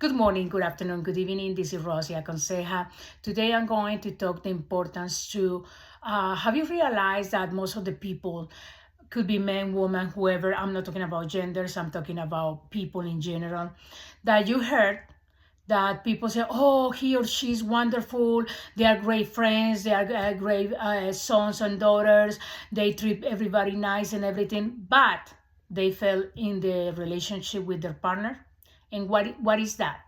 Good morning, good afternoon, good evening. This is Rosia Conseja. Today I'm going to talk the importance to, have you realized that most of the people could be men, woman, whoever, I'm not talking about genders, I'm talking about people in general, that you heard that people say, oh, he or she is wonderful, they are great friends, they are great sons and daughters, they treat everybody nice and everything, but they fell in the relationship with their partner. And what is that?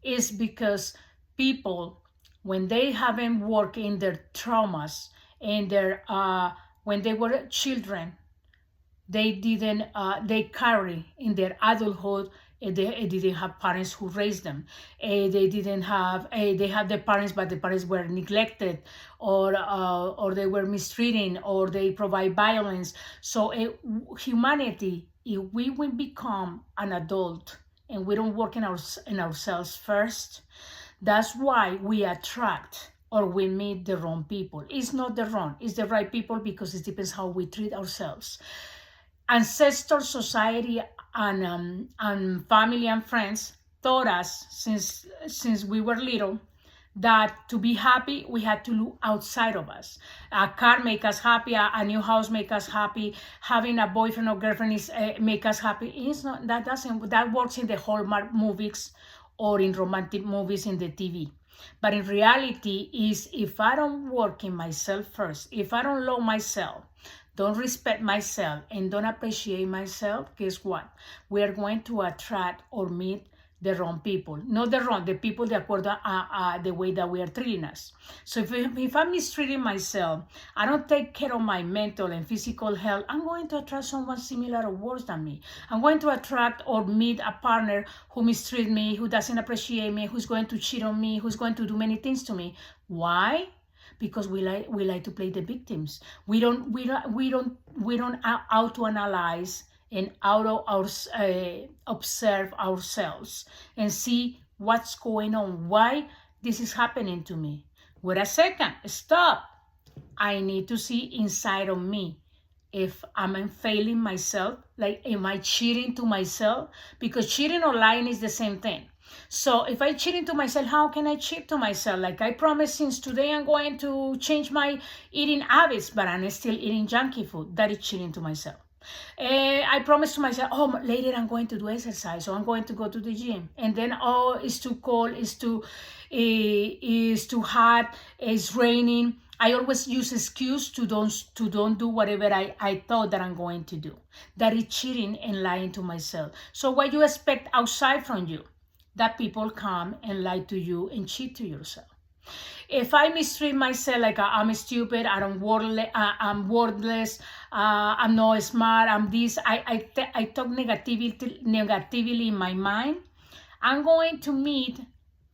Is because people, when they haven't worked in their traumas and their when they were children, they carry in their adulthood, they didn't have parents who raised them. They didn't have they had their parents, but the parents were neglected, or they were mistreating, or they provide violence. So humanity, if we will become an adult and we don't work in ourselves first, that's why we attract or we meet the wrong people. It's not the wrong, it's the right people, because it depends how we treat ourselves. Ancestor society and family and friends taught us since we were little that to be happy we had to look outside of us. A car make us happy, a new house make us happy, having a boyfriend or girlfriend is make us happy. It's not, that works in the Hallmark movies or in romantic movies in the TV. But in reality is, if I don't work in myself first, if I don't love myself, don't respect myself, and don't appreciate myself, guess what? We are going to attract or meet the wrong people. Not the wrong, the people de acuerdo the way that we are treating us. So if I'm mistreating myself, I don't take care of my mental and physical health, I'm going to attract someone similar or worse than me. I'm going to attract or meet a partner who mistreats me, who doesn't appreciate me, who's going to cheat on me, who's going to do many things to me. Why? Because we like to play the victims. We don't auto-analyze and observe ourselves and see what's going on, why this is happening to me. Wait a second, stop. I need to see inside of me if I'm failing myself, like am I cheating to myself? Because cheating or lying is the same thing. So if I cheat into myself, how can I cheat to myself? Like I promised, since today I'm going to change my eating habits, but I'm still eating junky food. That is cheating to myself. I promised to myself, oh, later I'm going to do exercise, so I'm going to go to the gym. And then, oh, it's too cold, it's too hot, it's raining. I always use excuse to don't do whatever I thought that I'm going to do. That is cheating and lying to myself. So what you expect outside from you? That people come and lie to you and cheat to yourself. If I mistreat myself like I'm stupid, I'm worthless, I'm not smart, I'm this, I talk negatively in my mind, I'm going to meet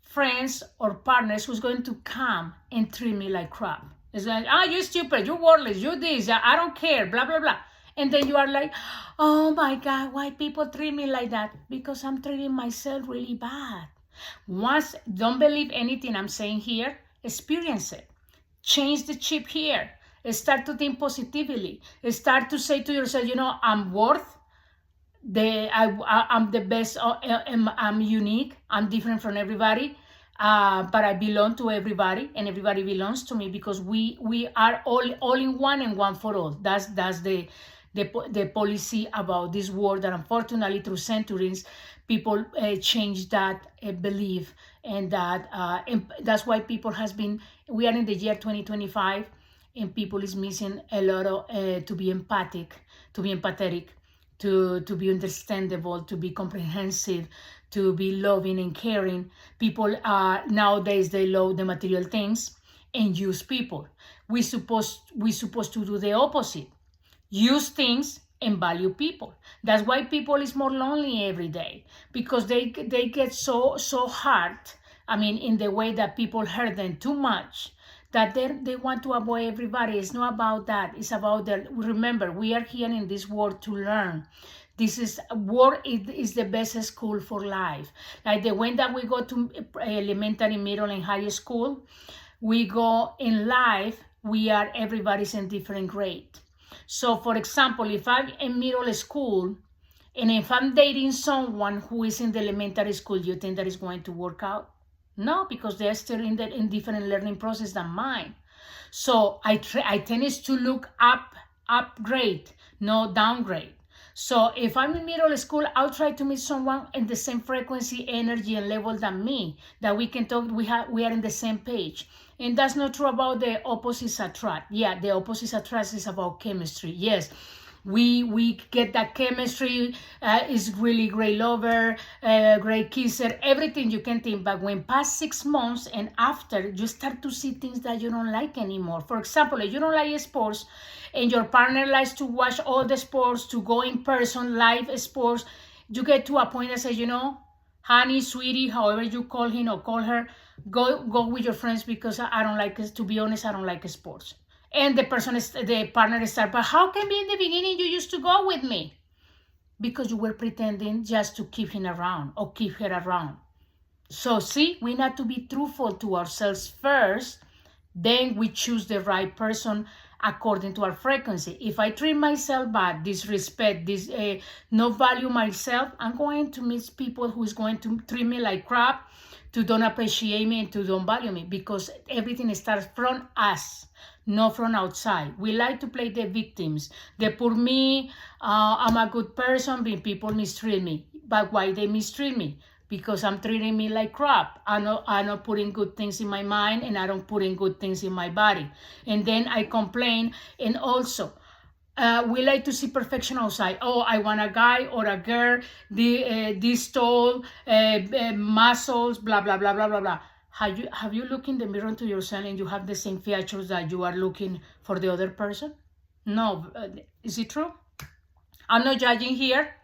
friends or partners who's going to come and treat me like crap. It's like, you're stupid, you're worthless, you're this, I don't care, blah, blah, blah. And then you are like, oh my God, why people treat me like that? Because I'm treating myself really bad. Once, don't believe anything I'm saying here, experience it. Change the chip here. Start to think positively. Start to say to yourself, I'm worth, I'm the best, I'm unique, I'm different from everybody. But I belong to everybody, and everybody belongs to me, because we are all in one and one for all. That's the policy about this world, that unfortunately through centuries people change that belief, and that's why people has been, we are in the year 2025, and people is missing a lot of to be empathetic, to be understandable, to be comprehensive, to be loving and caring. People nowadays, they love the material things and use people. We supposed to do the opposite. Use things and value people. That's why people is more lonely every day, because they get so hard, in the way that people hurt them too much, that they want to avoid everybody. It's not about that. It's about remember, we are here in this world to learn. Work is the best school for life. Like the way that we go to elementary, middle, and high school, we go in life, everybody's in different grade. So for example, if I'm in middle school And if I'm dating someone who is in the elementary school, you think that is going to work out? No, because they're still in different learning process than mine. So I tend to look upgrade, no downgrade. So if I'm in middle school, I'll try to meet someone in the same frequency, energy, and level than me, that we can talk, we are in the same page. And that's not true about the opposites attract. Yeah, the opposites attract is about chemistry. Yes, we get that chemistry, is really great lover, great kisser, everything you can think. But when past 6 months and after, you start to see things that you don't like anymore. For example, if you don't like sports and your partner likes to watch all the sports, to go in person, live sports, you get to a point that says, honey, sweetie, however you call him or call her, go with your friends, because I don't like it. To be honest, I don't like sports. And the partner starts, but how can be in the beginning you used to go with me? Because you were pretending just to keep him around or keep her around. So see, we need to be truthful to ourselves first, then we choose the right person according to our frequency. If I treat myself bad, disrespect, not value myself, I'm going to meet people who is going to treat me like crap, to don't appreciate me, and to don't value me, because everything starts from us, not from outside. We like to play the victims. The poor me, I'm a good person, but people mistreat me. But why they mistreat me? Because I'm treating me like crap. I'm not putting good things in my mind, and I don't put in good things in my body. And then I complain. And also, we like to see perfection outside. Oh, I want a guy or a girl, this tall, muscles, blah, blah, blah, blah, blah, blah. Have you looked in the mirror to yourself and you have the same features that you are looking for the other person? No. Is it true? I'm not judging here.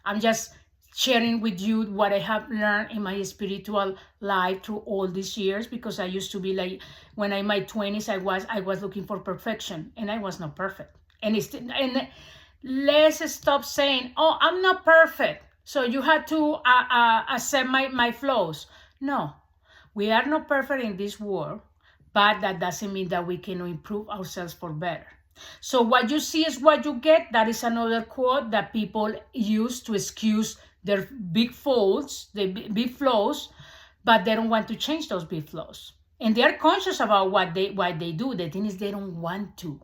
I'm just sharing with you what I have learned in my spiritual life through all these years, because I used to be like, when I'm in my 20s, I was looking for perfection, and I was not perfect. And let's stop saying, oh, I'm not perfect, so you have to accept my flaws. No, we are not perfect in this world, but that doesn't mean that we can improve ourselves for better. So what you see is what you get. That is another quote that people use to excuse their big faults, the big flaws, but they don't want to change those big flaws. And they are conscious about what they do. The thing is, they don't want to.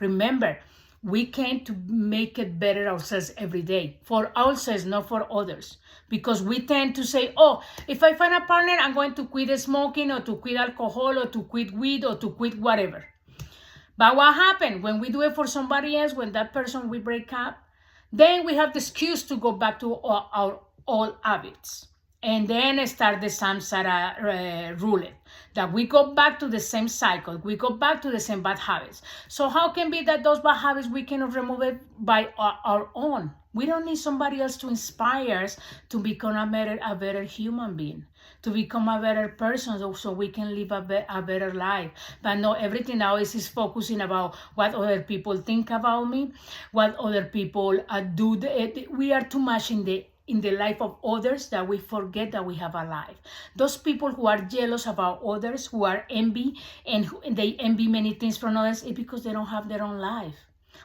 Remember, we came to make it better ourselves every day, for ourselves, not for others. Because we tend to say, oh, if I find a partner, I'm going to quit smoking, or to quit alcohol, or to quit weed, or to quit whatever. But what happened when we do it for somebody else, when that person we break up, then we have the excuse to go back to our old habits. And then start the samsara roulette, that we go back to the same cycle. We go back to the same bad habits. So how can be that those bad habits, we cannot remove it by our own? We don't need somebody else to inspire us to become a better human being, to become a better person, so we can live a better life. But no, everything now is focusing about what other people think about me, what other people do. We are too much in the life of others that we forget that we have a life. Those people who are jealous about others, who are envy, and they envy many things from others, is because they don't have their own life.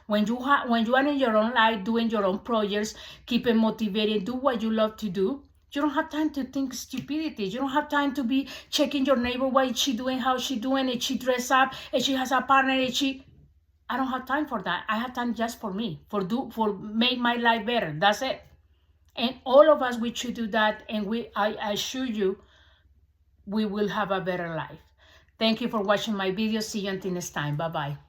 When you are in your own life, doing your own projects, keeping motivated, do what you love to do, you don't have time to think stupidity. You don't have time to be checking your neighbor, what is she doing, how is she doing, if she dress up, if she has a partner, I don't have time for that. I have time just for me, for make my life better. That's it. And all of us, we should do that, and I assure you, we will have a better life. Thank you for watching my video. See you until next time. Bye-bye.